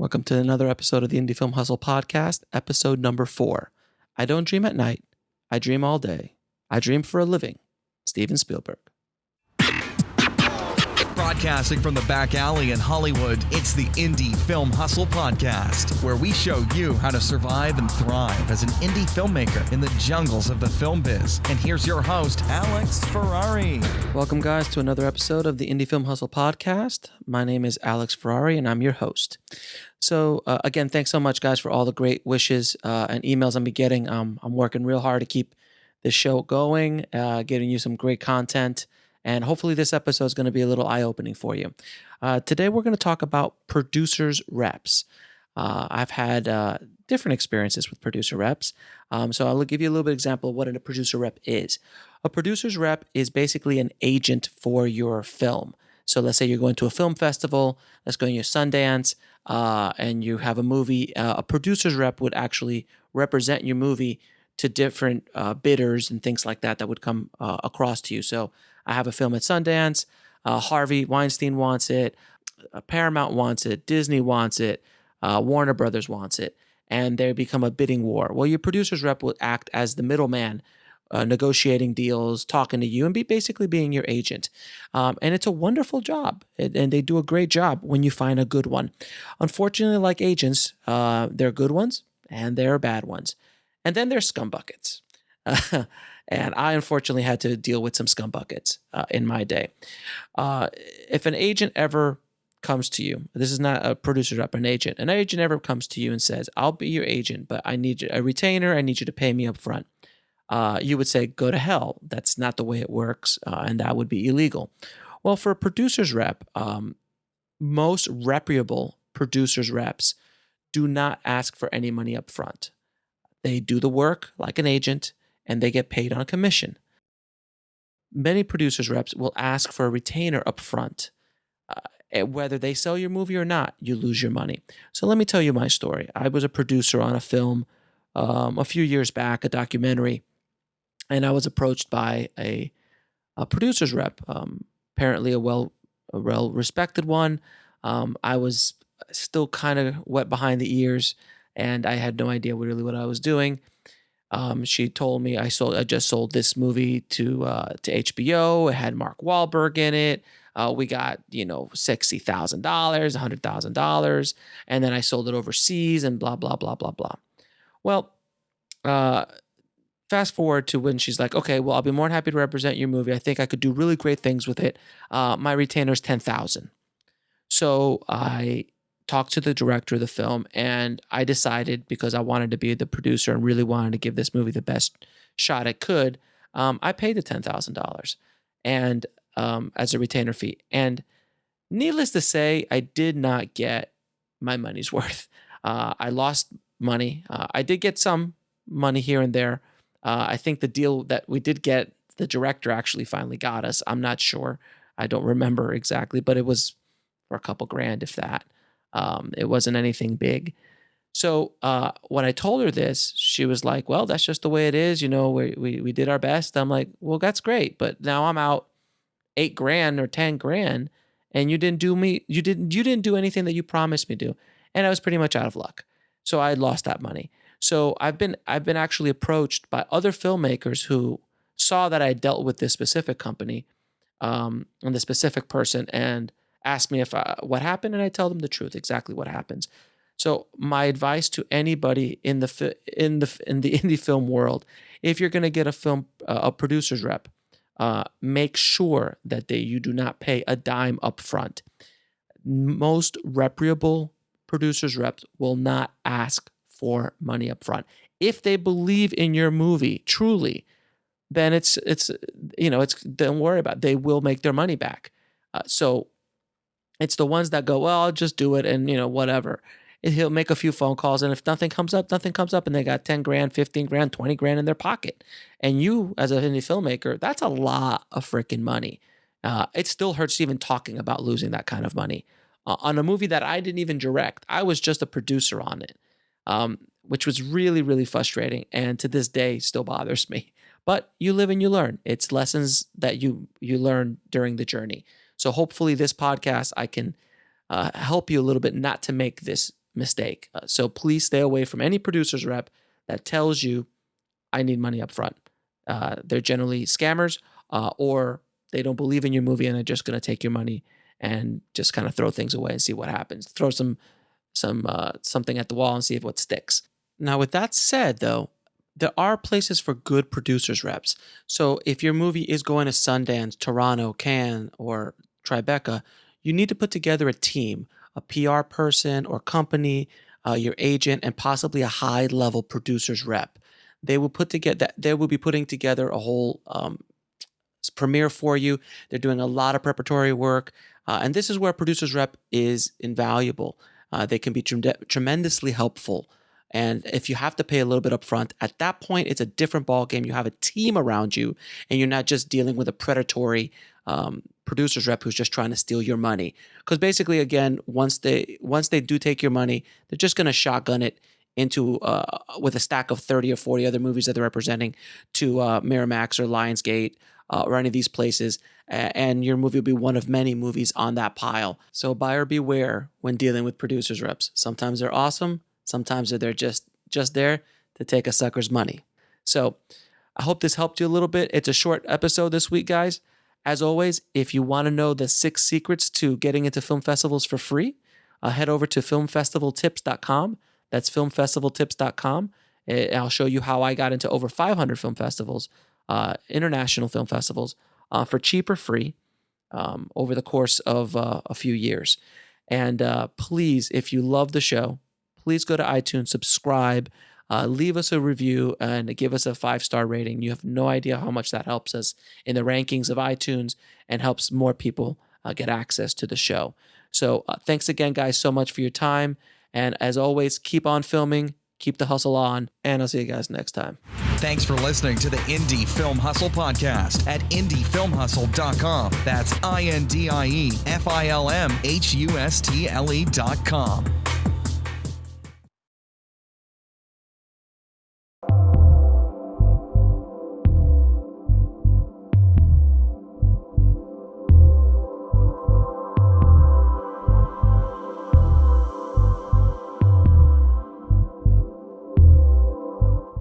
Welcome to another episode of the Indie Film Hustle podcast, episode number 4. I don't dream at night. I dream all day. I dream for a living. Steven Spielberg. Broadcasting from the back alley in Hollywood, it's the Indie Film Hustle podcast, where we show you how to survive and thrive as an indie filmmaker in the jungles of the film biz. And here's your host, Alex Ferrari. Welcome, guys, to another episode of the Indie Film Hustle podcast. My name is Alex Ferrari, and I'm your host. So, again, thanks so much, guys, for all the great wishes and emails I'm getting. I'm working real hard to keep this show going, getting you some great content. And hopefully this episode is going to be a little eye-opening for you. Today we're going to talk about producers' reps. I've had different experiences with producer reps. So I'll give you a little bit of example of what a producer rep is. A producer's rep is basically an agent for your film. So let's say you're going to a film festival, let's go to your Sundance, and you have a movie. A producer's rep would actually represent your movie to different bidders and things like that would come across to you. So I have a film at Sundance, Harvey Weinstein wants it, Paramount wants it, Disney wants it, Warner Brothers wants it, and they become a bidding war. Well, your producer's rep will act as the middleman, negotiating deals, talking to you, and basically being your agent. And it's a wonderful job, and they do a great job when you find a good one. Unfortunately, like agents, there are good ones and there are bad ones. And then there's scumbuckets. And I unfortunately had to deal with some scumbuckets in my day. If an agent ever comes to you, this is not a producer rep, an agent ever comes to you and says, I'll be your agent, but I need a retainer. I need you to pay me up front. You would say, go to hell. That's not the way it works, and that would be illegal. Well, for a producer's rep, most reputable producers reps do not ask for any money up front. They do the work like an agent, and they get paid on commission. Many producers reps will ask for a retainer up front. Whether they sell your movie or not, you lose your money. So let me tell you my story. I was a producer on a film a few years back, a documentary, and I was approached by a producer's rep, apparently a well-respected one. I was still kind of wet behind the ears, and I had no idea really what I was doing. She told me I just sold this movie to HBO. It had Mark Wahlberg in it. We got $60,000, $100,000, and then I sold it overseas and blah blah blah blah blah. Well, fast forward to when she's like, okay, well, I'll be more than happy to represent your movie. I think I could do really great things with it. My retainer is $10,000. So I talked to the director of the film, and I decided, because I wanted to be the producer and really wanted to give this movie the best shot I could, I paid the $10,000 and as a retainer fee. And needless to say, I did not get my money's worth. I lost money. I did get some money here and there. I think the deal that we did get, the director actually finally got us. I'm not sure. I don't remember exactly, but it was for a couple grand, if that. It wasn't anything big. So when I told her this, she was like, well, that's just the way it is. We did our best. I'm like, well, that's great. But now I'm out $8,000 or $10,000, and you didn't do anything that you promised me to. And I was pretty much out of luck. So I lost that money. So I've been actually approached by other filmmakers who saw that I dealt with this specific company and the specific person, and ask me what happened, and I tell them the truth, exactly what happens. So my advice to anybody in the indie film world, if you're going to get a producer's rep, make sure that you do not pay a dime up front. Most reputable producers reps will not ask for money up front. If they believe in your movie truly, then it's don't worry about it. They will make their money back. So it's the ones that go, well, I'll just do it and, whatever. He'll make a few phone calls, and if nothing comes up, and they got $10,000, $15,000, $20,000 in their pocket. And you, as an indie filmmaker, that's a lot of freaking money. It still hurts even talking about losing that kind of money on a movie that I didn't even direct. I was just a producer on it, which was really, really frustrating, and to this day still bothers me. But you live and you learn. It's lessons that you learn during the journey. So hopefully this podcast, I can help you a little bit not to make this mistake. So please stay away from any producer's rep that tells you, I need money up front. They're generally scammers, or they don't believe in your movie and they're just going to take your money and just kind of throw things away and see what happens. Throw something at the wall and see if what sticks. Now, with that said, though, there are places for good producers reps. So if your movie is going to Sundance, Toronto, Cannes, or Tribeca, you need to put together a team, a PR person or company, your agent, and possibly a high-level producer's rep. They will be putting together a whole premiere for you. They're doing a lot of preparatory work, and this is where a producer's rep is invaluable. They can be tremendously helpful. And if you have to pay a little bit up front, at that point, it's a different ballgame. You have a team around you, and you're not just dealing with a predatory producer's rep who's just trying to steal your money. Because basically, again, once they do take your money, they're just going to shotgun it into with a stack of 30 or 40 other movies that they're representing to Miramax or Lionsgate or any of these places, and your movie will be one of many movies on that pile. So buyer beware when dealing with producers reps. Sometimes they're awesome. Sometimes they're just there to take a sucker's money. So I hope this helped you a little bit. It's a short episode this week, guys. As always, if you want to know the 6 secrets to getting into film festivals for free, head over to filmfestivaltips.com. That's filmfestivaltips.com. I'll show you how I got into over 500 film festivals, international film festivals, for cheap or free over the course of a few years. And please, if you love the show, please go to iTunes, subscribe, leave us a review, and give us a 5-star rating. You have no idea how much that helps us in the rankings of iTunes and helps more people get access to the show. So thanks again, guys, so much for your time. And as always, keep on filming, keep the hustle on, and I'll see you guys next time. Thanks for listening to the Indie Film Hustle podcast at indiefilmhustle.com. That's INDIEFILMHUSTLE.com.